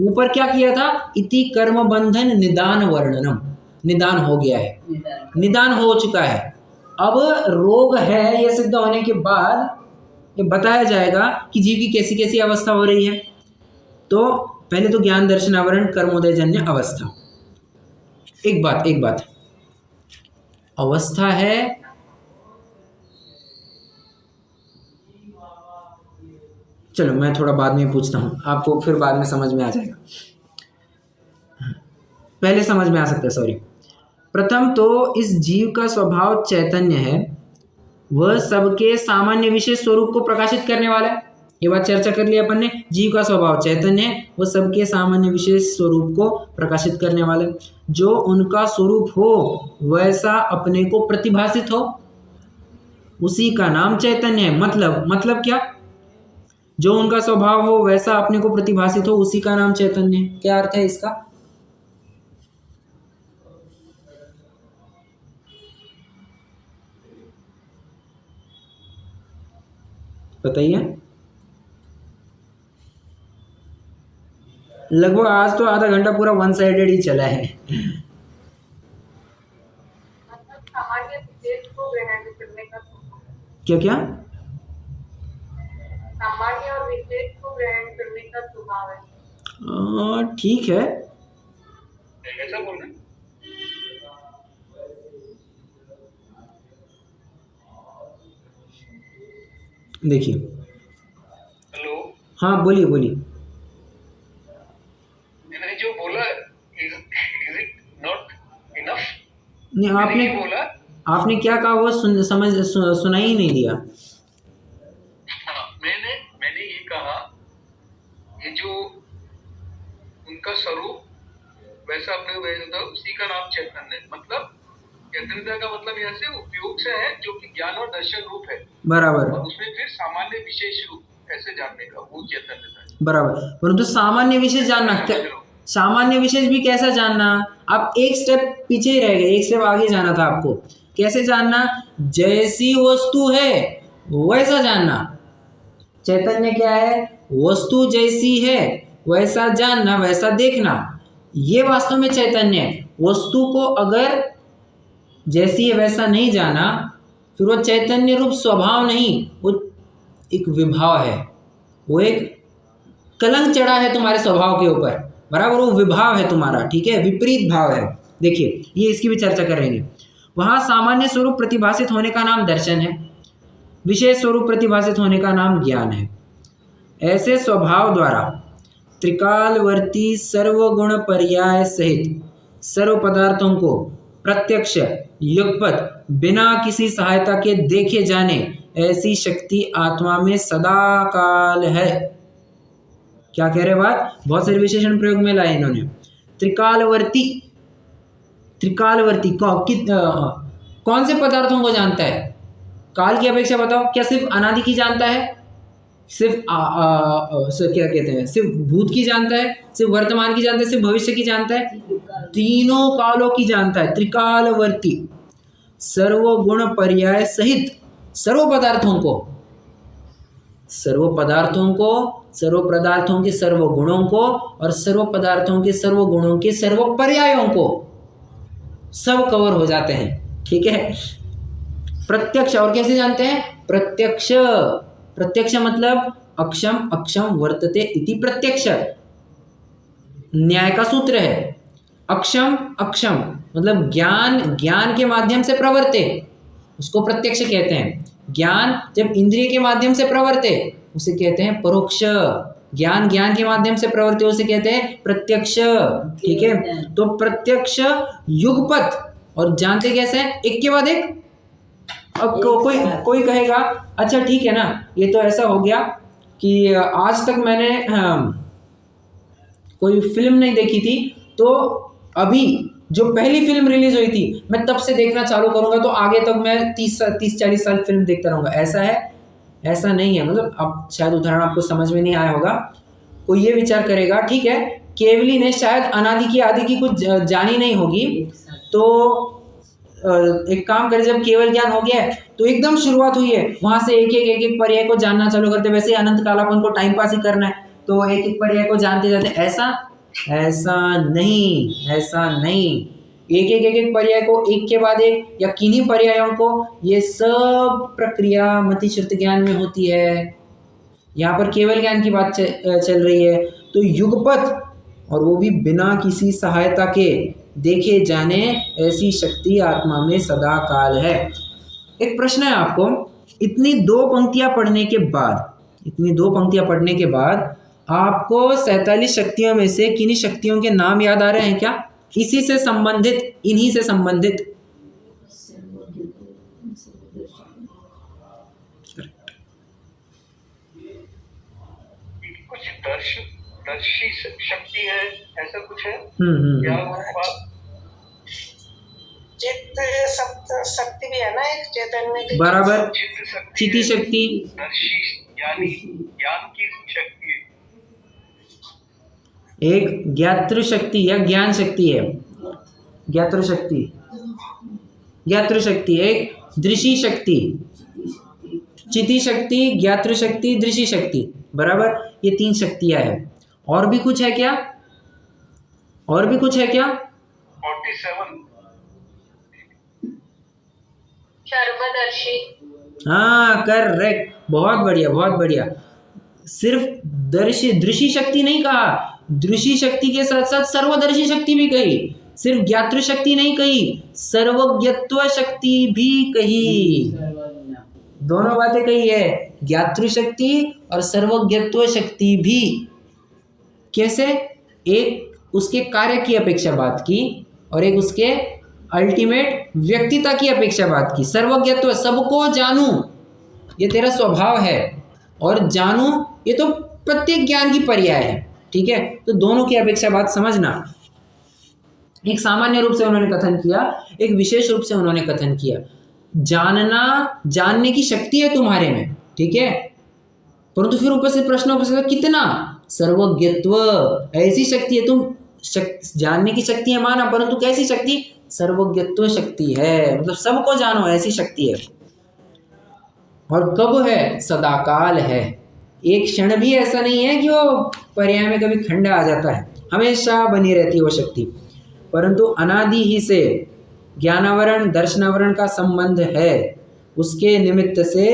ऊपर क्या किया था? इति कर्म बंधन निदान वर्णनम, निदान हो गया है, निदान हो चुका है। अब रोग है, यह सिद्ध होने के बाद ये बताया जाएगा कि जीव की कैसी कैसी अवस्था हो रही है। तो पहले तो ज्ञान दर्शन आवरण कर्मोदयजन्य अवस्था। एक बात, अवस्था है, चलो मैं थोड़ा बाद में पूछता हूँ, आपको फिर बाद में समझ में आ जाएगा, पहले समझ में आ सकता है, सॉरी। प्रथम तो इस जीव का स्वभाव चैतन्य है, वह सबके सामान्य विशेष स्वरूप को प्रकाशित करने वाला है। ये बात चर्चा कर ली अपन ने। जीव का स्वभाव चैतन्य है, वह सबके सामान्य विशेष स्वरूप को प्रकाशित करने वाला है। जो उनका स्वरूप हो वैसा अपने को प्रतिभासित हो, उसी का नाम चैतन्य है। मतलब क्या? जो उनका स्वभाव हो वैसा अपने को प्रतिभासित हो, उसी का नाम चैतन्य है। क्या अर्थ है इसका? बताइए। लगभग आज तो आधा घंटा पूरा वन साइडेड ही चला है। सामान्य विशेष को ग्रहण करने का, क्या सामान्य और विशेष को ग्रहण करने का स्वभाव है। ठीक है, ऐसा बोलना। देखिए, हेलो, हाँ बोलिए। मैंने जो बोला, इज इट नॉट इनफ? नहीं, आपने क्या कहा वो सुनाई ही नहीं दिया। हाँ, मैंने ये कहा, ये जो उनका स्वरूप वैसा अपने को भेजता है, उसी का नाम चैतन्य। मतलब चैतन्यता का मतलब यहाँ से उपयोग से है, जो कि ज्ञान और दर्शन रूप है। बराबर। और उसमें फिर सामान्य विशेष रूप ऐसे जानने का, वो चैतन्यता है। बराबर, परंतु सामान्य विशेष जानना क्या? सामान्य विशेष भी कैसा जानना, आप एक स्टेप पीछे ही रह गए, एक स्टेप आगे जाना था आपको। कैसे जानना, जैसी वस्तु है वैसा जानना। चैतन्य क्या है, वस्तु जैसी है वैसा जानना, वैसा देखना, ये वास्तव में चैतन्य है। वस्तु को अगर जैसी है वैसा नहीं जाना, फिर वो चैतन्य रूप स्वभाव नहीं, वो एक विभाव है, वो एक कलंक चढ़ा है तुम्हारे स्वभाव के ऊपर, बराबर, वो विभाव है तुम्हारा, ठीक है, विपरीत भाव है। देखिए ये इसकी भी चर्चा करेंगे। वहाँ सामान्य स्वरूप प्रतिभासित होने का नाम दर्शन है, विशेष स्वरूप प्रतिभासित होने का नाम ज्ञान है। ऐसे स्वभाव द्वारा त्रिकालवर्ती सर्वगुण पर्याय सहित सर्व पदार्थों को प्रत्यक्ष युगपत बिना किसी सहायता के देखे जाने ऐसी शक्ति आत्मा में सदा काल है। क्या कह रहे बात, बहुत सारे विशेषण प्रयोग में लाए इन्होंने। त्रिकालवर्ती, त्रिकालवर्ती कौन से पदार्थों को जानता है, काल की अपेक्षा बताओ, क्या सिर्फ अनादि की जानता है, सिर्फ क्या कहते हैं, सिर्फ भूत की जानता है, सिर्फ वर्तमान की जानता है, सिर्फ भविष्य की जानता है, तीनों कालों की जानता है। त्रिकालवर्ती, सर्वगुण पर्याय सहित सर्व पदार्थों को, सर्व पदार्थों को, सर्व पदार्थों के सर्व गुणों को और सर्व पदार्थों के सर्व गुणों के सर्व पर्यायों को सब कवर हो जाते हैं, ठीक है। प्रत्यक्ष, और कैसे जानते हैं, प्रत्यक्ष, प्रत्यक्ष मतलब अक्षम अक्षम वर्तते इति प्रत्यक्ष, न्याय का सूत्र है। अक्षम अक्षम मतलब ज्ञान, ज्ञान के माध्यम से प्रवर्ते, उसको प्रत्यक्ष कहते हैं। ज्ञान जब इंद्रिय के माध्यम से प्रवर्ते उसे कहते हैं परोक्ष, ज्ञान ज्ञान के माध्यम से प्रवर्ते उसे कहते हैं प्रत्यक्ष, ठीक है। तो प्रत्यक्ष युगपत, और जानते कैसे हैं, एक के बाद एक। अब कोई कहेगा अच्छा ठीक है ना, ये तो ऐसा हो गया कि आज तक मैंने कोई फिल्म नहीं देखी थी, तो अभी जो पहली फिल्म रिलीज हुई थी मैं तब से देखना चालू करूंगा, तो आगे तक मैं 30-40 साल फिल्म देखता रहूंगा। ऐसा है, ऐसा नहीं है। मतलब अब शायद उदाहरण आपको समझ में नहीं आया होगा। कोई ये विचार करेगा ठीक है, केवली ने शायद अनादि की आदि की कुछ जानी नहीं होगी, तो एक काम करे, जब केवल ज्ञान हो गया है तो एकदम शुरुआत हुई है, वहां से एक एक पर्याय को जानना चालू करते, वैसे ही अनंत काल अपन को टाइम पास ही करना है, तो एक एक पर्याय को जानते जाते। ऐसा नहीं, ऐसा नहीं। एक पर्याय को एक के बाद एक या किन्हीं पर्यायों को, ये सब प्रक्रिया मति श्रुति ज्ञान में होती है। यहाँ पर केवल ज्ञान की बात चल रही है। तो युगपत, और वो भी बिना किसी सहायता के देखे जाने ऐसी शक्ति आत्मा में सदा काल है। एक प्रश्न है आपको, इतनी दो पंक्तियां पढ़ने के बाद आपको 47 शक्तियों में से किन्हीं शक्तियों के नाम याद आ रहे हैं क्या, इसी से संबंधित, इन्हीं से संबंधित? कुछ दर्शी शक्ति है, ऐसा कुछ है क्या? चित्त शक्ति भी है ना एक चैतन्य, बराबर, चिति शक्ति, दर्शी यानी ज्ञान की शक्ति है। एक ज्ञातृ शक्ति या ज्ञान शक्ति है, ज्ञातृ शक्ति, एक दृशी शक्ति, चिति शक्ति, ज्ञातृ शक्ति, दृशी शक्ति, बराबर, ये 3 शक्तियां हैं। और भी कुछ है क्या? 47 सर्वदर्शी। हाँ करेक्ट, बहुत बढ़िया। सिर्फ दृशी शक्ति नहीं कहा, दृशी शक्ति के साथ साथ सर्वदर्शी शक्ति भी कही, सिर्फ ज्ञातृ शक्ति नहीं कही, सर्वज्ञत्व शक्ति भी कही। दोनों बातें कही है, ज्ञातृ शक्ति और सर्वज्ञत्व शक्ति भी। कैसे? एक उसके कार्य की अपेक्षा बात की और एक उसके अल्टीमेट व्यक्तिता की अपेक्षा बात की। सर्वज्ञत्व, सबको जानूं, ये तेरा स्वभाव है, और जानूं ये तो प्रत्येक ज्ञान की पर्याय है, ठीक है। तो दोनों की अपेक्षा बात समझना। एक सामान्य रूप से उन्होंने कथन किया, एक विशेष रूप से उन्होंने कथन किया। जानने की शक्ति है तुम्हारे में, ठीक है, परंतु फिर ऊपर से प्रश्न उपस्थित, कितना? सर्वज्ञत्व, ऐसी शक्ति है, तुम जानने की शक्ति है माना, परंतु कैसी शक्ति? सर्वज्ञत्व शक्ति है, मतलब सबको जानो ऐसी शक्ति है। और कब है? सदाकाल है। एक क्षण भी ऐसा नहीं है कि वो पर्याय में कभी खंड आ जाता है, हमेशा बनी रहती है वो शक्ति। परंतु अनादि ही से ज्ञानावरण दर्शनावरण का संबंध है, उसके निमित्त से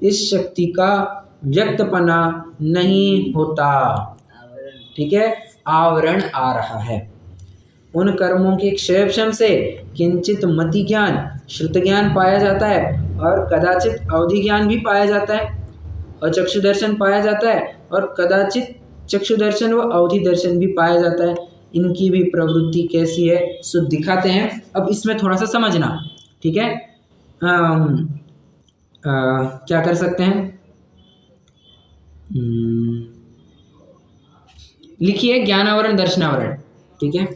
इस शक्ति का व्यक्तपना नहीं होता। ठीक है, आवरण आ रहा है। उन कर्मों के क्षेपण से किंचित मति ज्ञान श्रुत ज्ञान पाया जाता है और कदाचित अवधि ज्ञान भी पाया जाता है और चक्षु दर्शन पाया जाता है और कदाचित चक्षु दर्शन व अवधि दर्शन भी पाया जाता है। इनकी भी प्रवृत्ति कैसी है सो दिखाते हैं। अब इसमें थोड़ा सा समझना, ठीक है। क्या कर सकते हैं, लिखिए ज्ञानावरण दर्शनावरण। ठीक है,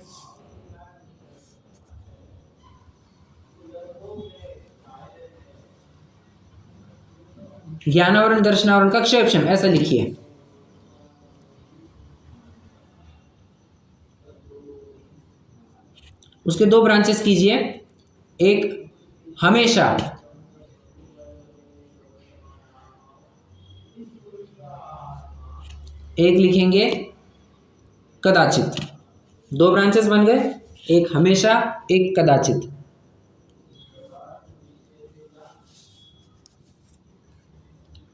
ज्ञानावरण दर्शनावरण का क्षेपण ऐसा लिखिए। उसके दो ब्रांचेस कीजिए, एक हमेशा, एक लिखेंगे कदाचित। दो ब्रांचेस बन गए, एक हमेशा एक कदाचित।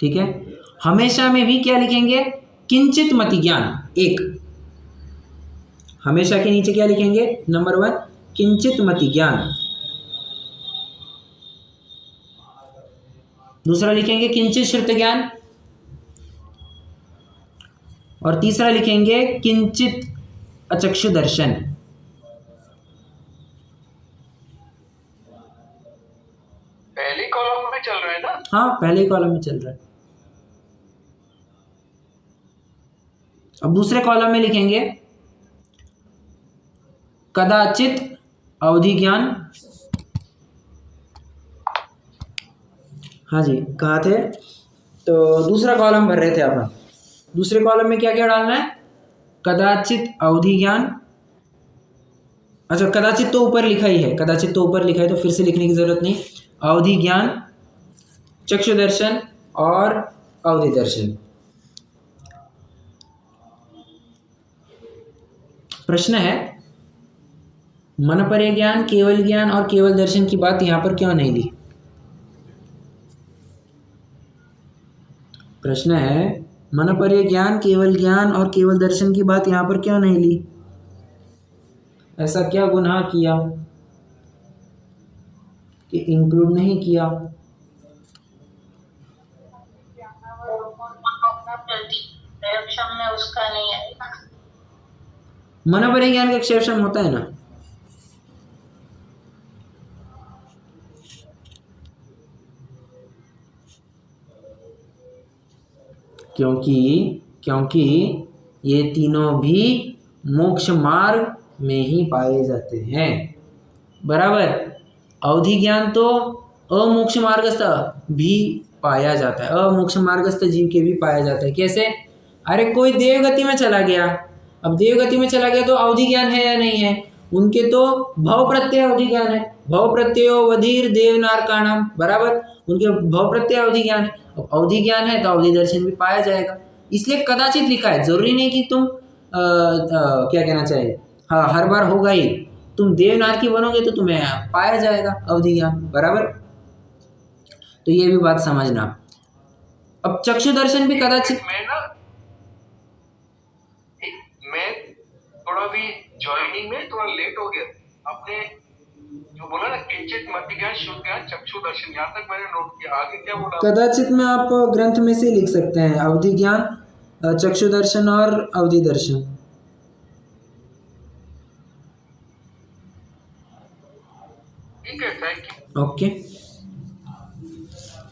ठीक है, हमेशा में भी क्या लिखेंगे? किंचित मति ज्ञान। एक हमेशा के नीचे क्या लिखेंगे? नंबर 1 किंचित मति ज्ञान। दूसरा लिखेंगे किंचित श्रुत ज्ञान और तीसरा लिखेंगे किंचित अचक्षु दर्शन। पहले कॉलम में चल रहा है ना? हाँ, पहले कॉलम में चल रहा है। अब दूसरे कॉलम में लिखेंगे कदाचित अवधि ज्ञान। हाँ जी, कहाँ थे? तो दूसरा कॉलम भर रहे थे अपन। दूसरे कॉलम में क्या क्या डालना है? कदाचित अवधि ज्ञान। अच्छा, कदाचित तो ऊपर लिखा ही है, कदाचित तो ऊपर लिखा है तो फिर से लिखने की जरूरत नहीं। अवधि ज्ञान, चक्षु दर्शन और अवधि दर्शन। प्रश्न है, मन परे ज्ञान, केवल ज्ञान और केवल दर्शन की बात यहां पर क्यों नहीं ली? प्रश्न है, मन परे ज्ञान, केवल ज्ञान और केवल दर्शन की बात यहां पर क्यों नहीं ली? ऐसा क्या गुनाह किया कि इंक्लूड नहीं किया? में उसका नहीं आएगा। मन परे ज्ञान का क्षेपण होता है ना। क्योंकि ये तीनों भी मोक्ष मार्ग में ही पाए जाते हैं, बराबर। अवधि ज्ञान तो अमोक्ष मार्गस्थ भी पाया जाता है, अमोक्ष मार्गस्थ जीव के भी पाया जाता है। कैसे? अरे कोई देवगति में चला गया, अब देवगति में चला गया तो अवधि ज्ञान है या नहीं है? उनके तो भव प्रत्यय अवधि ज्ञान है, भव प्रत्ययो वधीर देवनारकाणाम, बराबर। उनके भव प्रत्यय अवधि ज्ञान है, अवधि ज्ञान है तो अवधि दर्शन भी पाया जाएगा। इसलिए कदाचित लिखा है, जरूरी नहीं कि तुम क्या कहना चाहिए, हाँ हर बार होगा ही। तुम देवनार की बनोगे तो तुम्हें पाया जाएगा अवधि ज्ञान, बराबर। तो ये भी बात समझना। अब चक्षु दर्शन भी कदाचित। मैं थोड़ा भी ज्वाइनिंग में थोड़ा लेट हो गया। आपने जो बोला ना किंचित मति ज्ञान, शुद्ध ज्ञान, चक्षु दर्शन, यहाँ तक मैंने नोट किया। आगे क्या बोला? कदाचित में आप ग्रंथ में से लिख सकते हैं अवधि ज्ञान, चक्षु दर्शन और अवधि दर्शन। ठीक है, थैंक यू। ओके,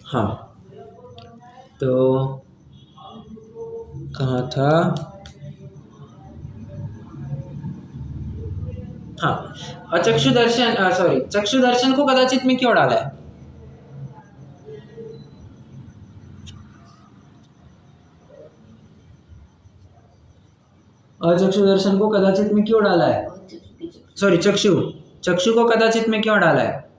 हाँ तो कहाँ था? हाँ, चक्षु दर्शन, सॉरी, चक्षु दर्शन को कदाचित में क्यों डाला है? अचक्षु दर्शन को कदाचित में क्यों डाला है? सॉरी, चक्षु चक्षु को कदाचित में क्यों डाला है?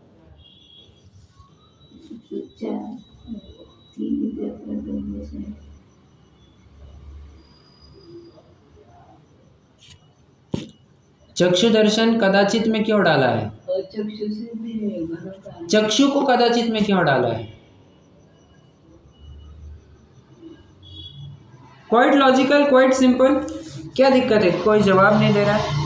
चक्षु दर्शन कदाचित में क्यों डाला है? चक्षु को कदाचित में क्यों डाला है? Quite logical, quite simple. क्या दिक्कत है? कोई जवाब नहीं दे रहा है।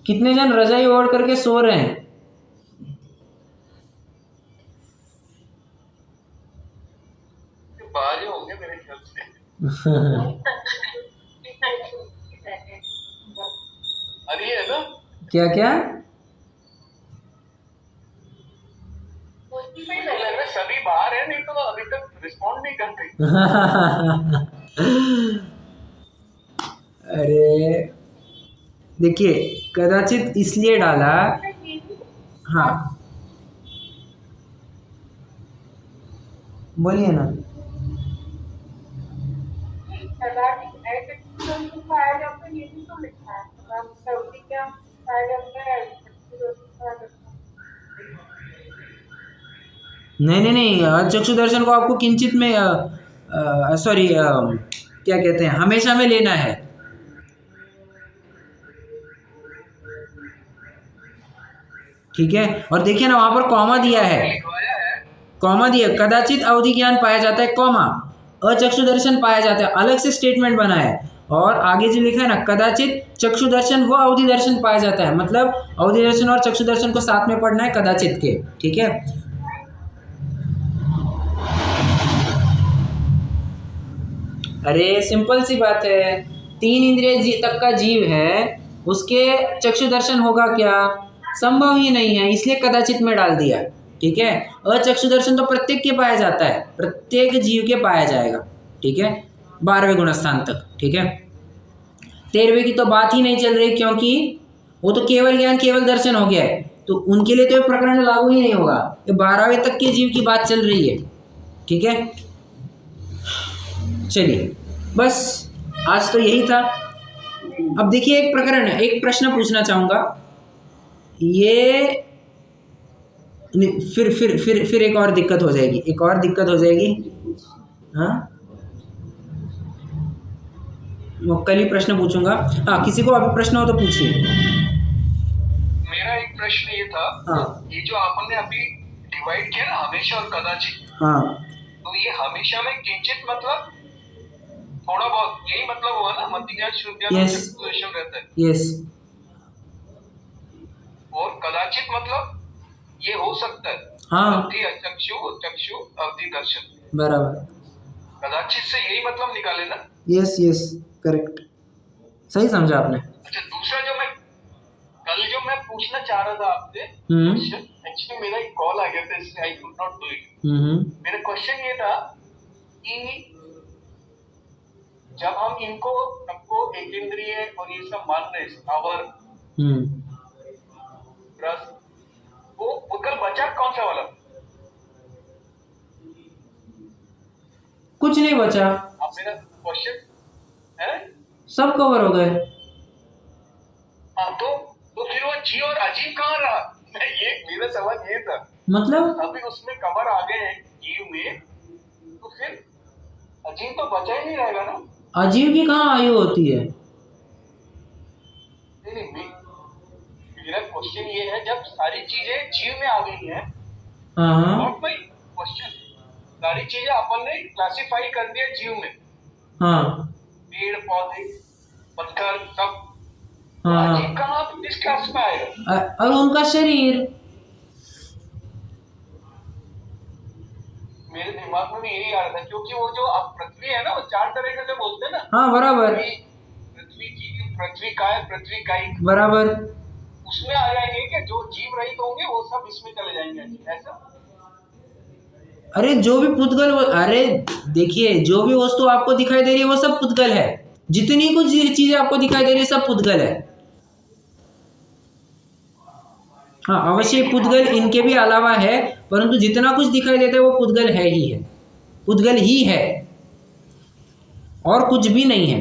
कितने जन रजाई ओढ़ करके सो रहे हैं? बाहर ही होंगे मेरे ख्याल से। अरे है ना, क्या क्या? सभी बाहर है, नहीं तो अभी तक रिस्पॉन्ड नहीं करते। अरे देखिए, कदाचित इसलिए डाला। हाँ बोलिए ना। नहीं नहीं नहीं, चक्षु दर्शन को आपको किंचित में सॉरी क्या कहते हैं, हमेशा में लेना है। ठीक है, और देखिए ना वहां पर कॉमा दिया है, कॉमा दिया, कदाचित अवधि ज्ञान पाया जाता है, कॉमा अचक्षु दर्शन पाया जाता है, अलग से स्टेटमेंट बना है। और आगे जो लिखा है ना, कदाचित चक्षु दर्शन व अवधि दर्शन पाया जाता है, मतलब अवधि दर्शन और चक्षु दर्शन को साथ में पढ़ना है कदाचित के। ठीक है, अरे सिंपल सी बात है, 3 इंद्रिय तक का जीव है, उसके चक्षु दर्शन होगा क्या? संभव ही नहीं है, इसलिए कदाचित में डाल दिया। ठीक है, अचक्षु दर्शन तो प्रत्येक के पाया जाता है, प्रत्येक जीव के पाया जाएगा। ठीक है, 12वें गुणस्थान तक। ठीक है, 13वें की तो बात ही नहीं चल रही, क्योंकि वो तो केवल ज्ञान केवल दर्शन हो गया है, तो उनके लिए तो ये प्रकरण लागू ही नहीं होगा। ये 12वें तक के जीव की बात चल रही है। ठीक है, चलिए बस आज तो यही था। अब देखिए एक प्रकरण है, एक प्रश्न पूछना चाहूंगा, ये फिर एक और दिक्कत हो जाएगी, एक और दिक्कत हो जाएगी। हाँ, मैं कल ही प्रश्न पूछूंगा। हाँ, किसी को अभी प्रश्न हो तो पूछिए। मेरा एक प्रश्न ये था, हाँ, ये जो आपने अभी डिवाइड किया ना, हमेशा और कदाचित, हाँ, तो ये हमेशा में किंचित मतलब थोड़ा बहुत, यही मतलब हुआ ना, मति ज्ञान शुद्ध ज्ञान Yes. दर्शन रहता है। यस, और कदाचित मतलब ये हो सकता है, हाँ, अवधि चक्षु चक्षु अवधि दर्शन, बराबर, कदाचित से यही मतलब निकाले ना। यस यस, करेक्ट, सही समझा आपने। अच्छा, दूसरा जो मैं कल जो मैं पूछना चाह रहा था आपसे, एक्चुअली मेरा एक कॉल आ गया था, इसलिए I could not do it. मेरा क्वेश्चन ये था कि जब हम इनको सबको एक इंद्रिय और ये सब मान रहे, स्थावर रस, वो उत्तर बचा कौन सा वाला? कुछ नहीं बचा, अब मेरा क्वेश्चन है, सब कवर हो गए। हाँ, तो फिर वो जी और अजीब कहाँ रहा? ये मेरा सवाल ये था, मतलब अभी उसमें कवर आ गए हैं जीव में, तो फिर अजीब तो बचा ही नहीं रहेगा ना। अजीव की कहाँ आयु होती है? नहीं, मेरा क्वेश्चन ये है, जब सारी चीजें जीव में आ गई हैं, हाँ, नॉट माय क्वेश्चन, सारी चीजें अपन ने क्लासिफाई कर दिया जीव में, हाँ, पेड़ पौधे पत्थर सब, हाँ, अजीब कहाँ किस क्लास में आएगा? और उनका शरीर। मेरे दिमाग में भी यही आ रहा था, क्योंकि वो जो अब पृथ्वी है ना, वो 4 तरीके से बोलते हैं ना। हाँ, बराबर, पृथ्वी जीव, पृथ्वी काय, पृथ्वी काई, बराबर। उसमें आ जाएंगे कि जो जीव रहित होंगे वो सब इसमें चले जाएंगे, ऐसा? अरे जो भी पुद्गल, अरे देखिए, जो भी वस्तु आपको दिखाई दे रही है वो सब पुद्गल है, जितनी कुछ चीजें आपको दिखाई दे रही है सब पुद्गल है। हाँ, अवश्य पुद्गल इनके भी अलावा है, परंतु जितना कुछ दिखाई देता है वो पुद्गल है ही है। पुद्गल ही है और कुछ भी नहीं है।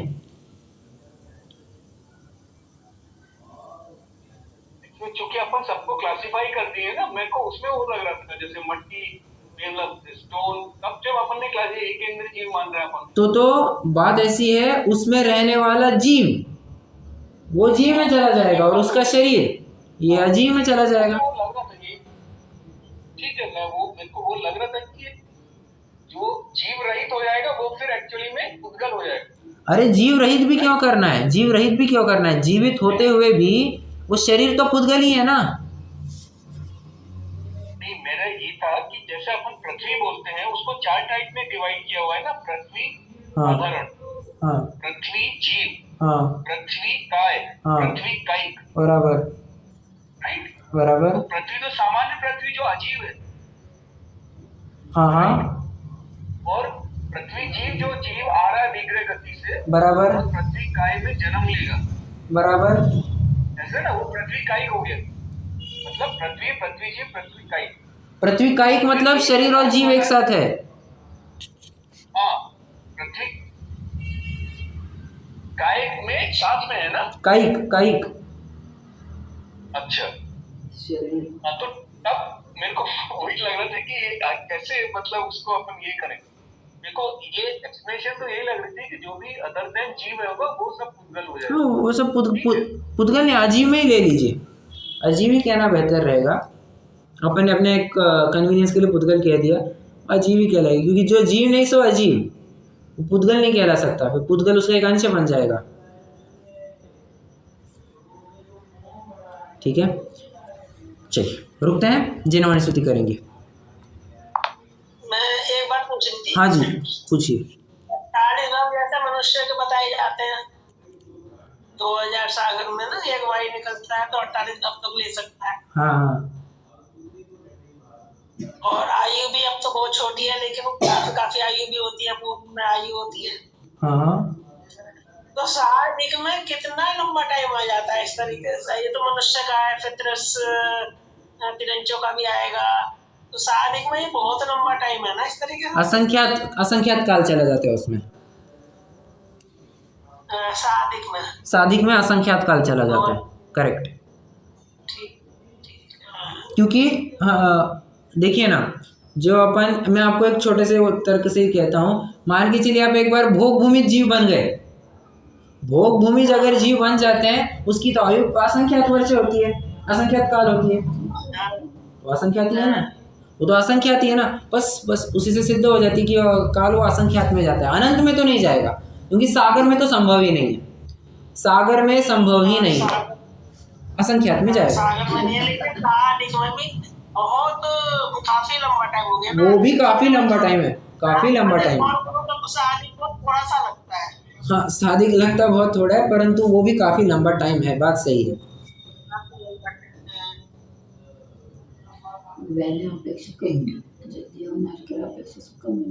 क्योंकि अपन सबको क्लासिफाई कर दिए ना, मेरे को उसमें वो लग रहा था जैसे मट्टी, मतलब स्टोन, तब जब अपन ने क्लास एक इंद्र जीव मान रहे हैं अपन, तो बात ऐसी है, उसमें रहने वाला जीव वो जीव में चला जाएगा और उसका शरीर ये अजीव में चला जाएगा। वो लग रहा था कि ठीक है, मेरे को वो लग रहा था कि जो जीव रहित हो जाएगा वो फिर एक्चुअली में पुद्गल हो जाएगा। अरे जीव रहित भी क्यों करना है, जीव रहित भी क्यों करना है, जीवित होते हुए भी वो शरीर तो पुद्गल ही है ना। नहीं, मेरा ये था कि जैसे अपन पृथ्वी बोलते हैं उसको 4 टाइप में डिवाइड किया हुआ है ना, पृथ्वी साधारण, पृथ्वी जीव, पृथ्वी काय, पृथ्वी कायिक, बराबर राइट, बराबर। तो पृथ्वी तो सामान्य पृथ्वी जो अजीव है, और पृथ्वी जीव जो जीव आ रहा है विग्रह गति से, बराबर, और पृथ्वी काय में जन्म लेगा, बराबर, ऐसे ना, वो पृथ्वी कायिक हो गया, मतलब पृथ्वी, पृथ्वी जीव, पृथ्वी कायिक। पृथ्वी कायिक मतलब शरीर और जीव एक साथ है। हाँ, पृथ्वी कायिक में साथ में है ना, कायिक कायिक। अच्छा, हाँ, तो तब मेरे को वही लग रहा था कि कैसे मतलब उसको अपन ये करें। मेरे को ये एक्सप्लेनेशन तो यही लग रही थी कि जो भी अदर देन जीव होगा वो सब पुद्गल हो जाएगा। वो सब पुद्गल ने अजीव में ही ले लीजिए, अजीव ही कहना बेहतर रहेगा। अपन ने अपने एक कन्वीनियंस के लिए पुद्गल कह दिया, अजीव ही कहलाएगी, क्योंकि जो जीव नहीं सो अजीव, वो पुद्गल नहीं कहला सकता, फिर पुद्गल उसका एक अंश बन जाएगा। ठीक है, चलिए रुकते हैं, जिनवाणी स्तुति करेंगे। मैं एक बात पूछ रही थी। हाँ जी पूछिए। सारे रंग जैसे मनुष्य के बताए जाते हैं, 2000 सागर में ना एक वायु निकलता है तो 48 अब तक ले सकता है। हाँ हाँ। और आयु भी अब तो बहुत छोटी है, लेकिन काफी आयु भी होती है, पूर्व में आयु होती है। हाँ, तो सार्वधिक में कितना लंबा टाइम आ जाता है इस तरीके से? ये तो मनुष्य का है, फिर तिरंचों का भी आएगा, तो सार्वधिक में ये बहुत लंबा टाइम है ना इस तरीके से। असंख्यात काल चला जाता है उसमें। सार्वधिक में असंख्यात काल चला जाता है, करेक्ट। क्योंकि देखिए ना, जो अपन, मैं आपको एक छोटे से तर्क से ही कहता हूँ, मान के चलिए आप एक बार भोग भूमि जीव बन गए, भोग भूमि अगर जीव बन जाते हैं उसकी तो आयु असंख्यात वर्ष होती है, असंख्यात काल होती है, तो असंख्यात ही है ना, वो तो असंख्यात ही है ना। बस उसी से सिद्ध हो जाती है कि काल वो असंख्यात में जाता है, अनंत में तो नहीं जाएगा, क्योंकि सागर में तो संभव ही नहीं है, सागर में संभव ही नहीं है, असंख्यात में जाएगा। सागर में नहीं, लेकिन सार्वधिक में भी बहुत काफी लंबा टाइम हो गया ना। वो भी काफी लंबा टाइम है, काफी लंबा टाइम है। सार्वधिक को थोड़ा सा लगता है। हाँ, सादिक लगता बहुत थोड़ा है, परंतु वो भी काफी लंबा टाइम है, बात सही है। अपेक्षा कमी अपेक्षा कमी